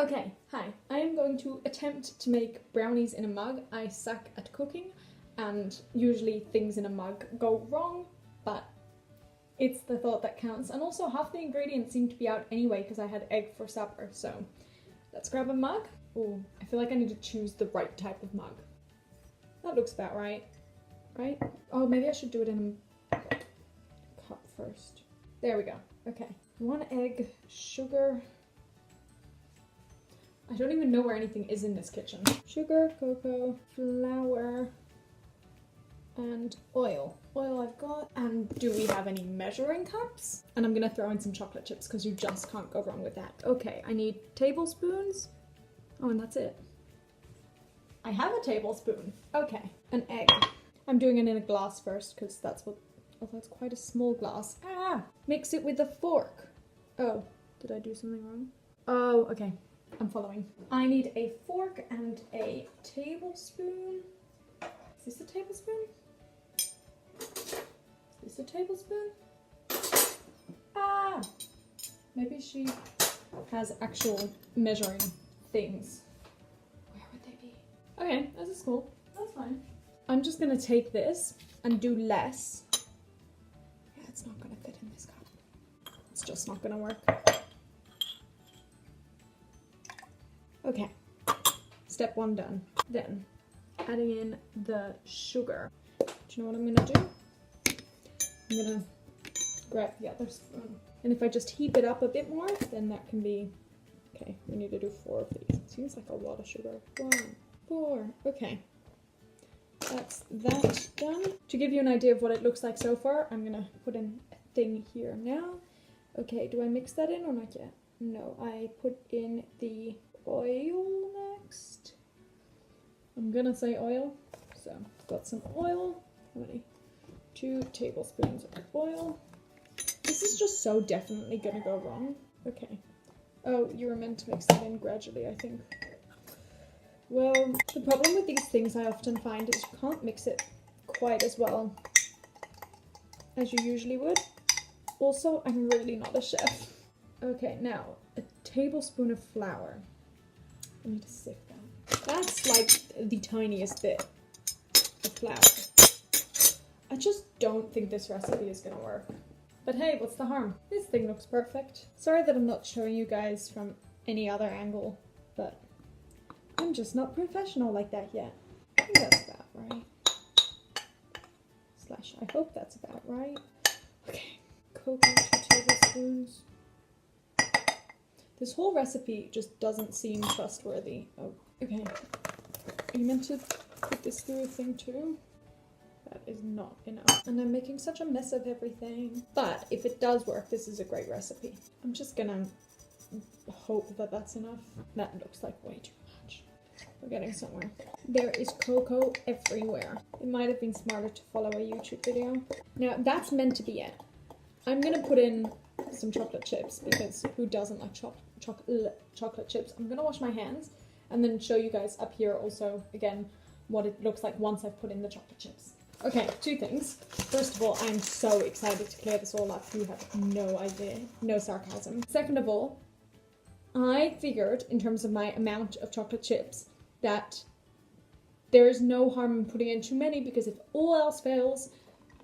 Okay, hi. I am going to attempt to make brownies in a mug. I suck at cooking and usually things in a mug go wrong, but it's the thought that counts. And also half the ingredients seem to be out anyway because I had egg for supper, so let's grab a mug. Oh, I feel like I need to choose the right type of mug. That looks about right, right? Oh, maybe I should do it in a cup first. There we go. Okay, 1 egg, sugar. I don't even know where anything is in this kitchen. Sugar, cocoa, flour, and oil. Oil I've got. And do we have any measuring cups? And I'm gonna throw in some chocolate chips because you just can't go wrong with that. Okay, I need tablespoons. Oh, and that's it. I have a tablespoon. Okay, an egg. I'm doing it in a glass first because that's what, oh, that's quite a small glass. Ah! Mix it with a fork. Oh, did I do something wrong? Oh, okay. I'm following. I need a fork and a tablespoon. Is this a tablespoon? Is this a tablespoon? Ah! Maybe she has actual measuring things. Where would they be? Okay, this is cool. That's fine. I'm just gonna take this and do less. Yeah, it's not gonna fit in this cup. It's just not gonna work. Okay, step 1 done. Then, adding in the sugar. Do you know what I'm gonna do? I'm gonna grab the other spoon. And if I just heap it up a bit more, then that can be, okay, we need to do 4 of these. It seems like a lot of sugar. 1, 4, okay. That's that done. To give you an idea of what it looks like so far, I'm gonna put in a thing here now. Okay, do I mix that in or not yet? No, I put in the oil next. I'm gonna say oil. So, got some oil. How many? 2 tablespoons of oil. This is just so definitely gonna go wrong. Okay. Oh, you were meant to mix it in gradually, I think. Well, the problem with these things I often find is you can't mix it quite as well as you usually would. Also, I'm really not a chef. Okay, now, a tablespoon of flour. I need to sift that. That's like the tiniest bit of flour. I just don't think this recipe is gonna work. But hey, what's the harm? This thing looks perfect. Sorry that I'm not showing you guys from any other angle, but I'm just not professional like that yet. I think that's about right. Slash, I hope that's about right. Okay, cocoa, 2 tablespoons. This whole recipe just doesn't seem trustworthy. Oh, okay. Are you meant to put this through a thing too? That is not enough. And I'm making such a mess of everything. But if it does work, this is a great recipe. I'm just gonna hope that that's enough. That looks like way too much. We're getting somewhere. There is cocoa everywhere. It might have been smarter to follow a YouTube video. Now, that's meant to be it. I'm gonna put in some chocolate chips because who doesn't like chocolate chips? I'm gonna wash my hands and then show you guys up here also again what it looks like once I've put in the chocolate chips. Okay, 2 things. First of all, I'm so excited to clear this all up. You have no idea, no sarcasm. Second of all, I figured in terms of my amount of chocolate chips that there is no harm in putting in too many because if all else fails,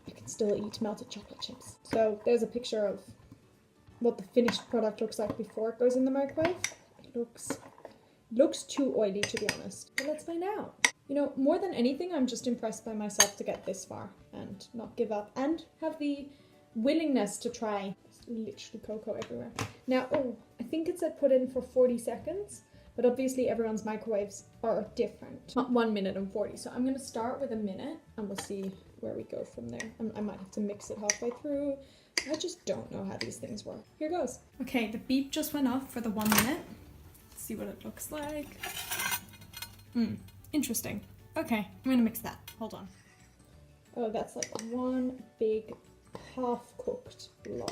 you can still eat melted chocolate chips. So there's a picture of what the finished product looks like before it goes in the microwave. It looks too oily, to be honest. But let's find out. You know, more than anything, I'm just impressed by myself to get this far and not give up and have the willingness to try. There's literally cocoa everywhere. Now, oh, I think it said put in for 40 seconds, but obviously everyone's microwaves are different. Not 1 minute and 40. So I'm gonna start with a minute and we'll see where we go from there. I might have to mix it halfway through. I just don't know how these things work. Here goes. Okay, the beep just went off for the 1 minute. Let's see what it looks like. Interesting. Okay, I'm gonna mix that. Hold on. Oh, that's like 1 big half-cooked blob.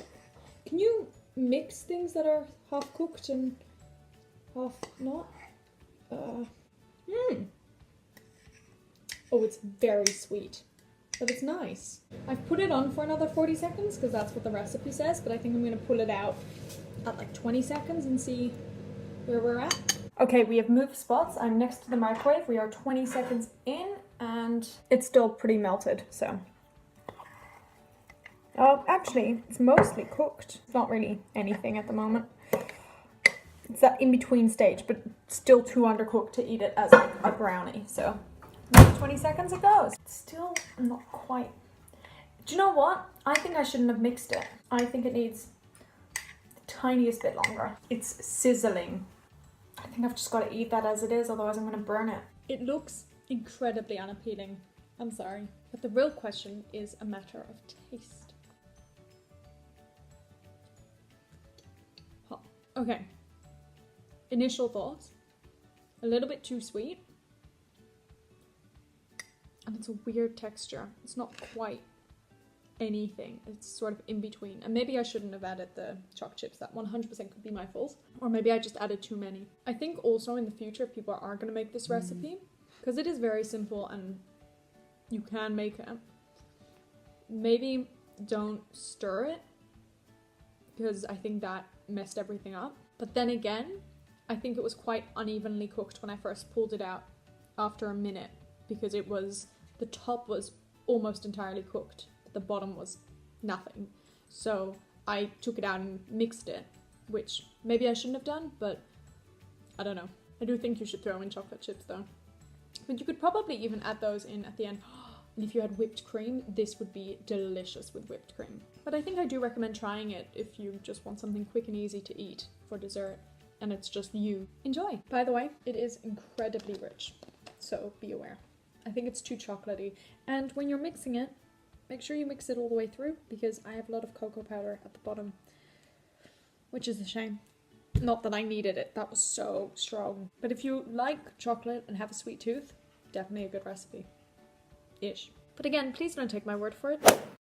Can you mix things that are half-cooked and half not? Oh, it's very sweet. But it's nice. I've put it on for another 40 seconds because that's what the recipe says, but I think I'm going to pull it out at like 20 seconds and see where we're at. Okay, we have moved spots. I'm next to the microwave. We are 20 seconds in and it's still pretty melted, so. Oh, actually, it's mostly cooked. It's not really anything at the moment. It's that in-between stage, but still too undercooked to eat it as a brownie, so. 20 seconds it goes. Still not quite. Do you know what? I think I shouldn't have mixed it. I think it needs the tiniest bit longer. It's sizzling. I think I've just got to eat that as it is, otherwise I'm going to burn it. It looks incredibly unappealing. I'm sorry. But the real question is a matter of taste. Huh. Okay. Initial thoughts. A little bit too sweet. And it's a weird texture. It's not quite anything. It's sort of in between. And maybe I shouldn't have added the choc chips. That 100% could be my fault. Or maybe I just added too many. I think also in the future people are going to make this recipe because it is very simple and you can make it. Maybe don't stir it because I think that messed everything up. But then again, I think it was quite unevenly cooked when I first pulled it out after a minute because it was, the top was almost entirely cooked. The bottom was nothing. So I took it out and mixed it, which maybe I shouldn't have done, but I don't know. I do think you should throw in chocolate chips though. But you could probably even add those in at the end. And if you had whipped cream, this would be delicious with whipped cream. But I think I do recommend trying it if you just want something quick and easy to eat for dessert and it's just you. Enjoy! By the way, it is incredibly rich, so be aware. I think it's too chocolatey. And when you're mixing it, make sure you mix it all the way through because I have a lot of cocoa powder at the bottom, which is a shame. Not that I needed it, that was so strong. But if you like chocolate and have a sweet tooth, definitely a good recipe. Ish. But again, please don't take my word for it.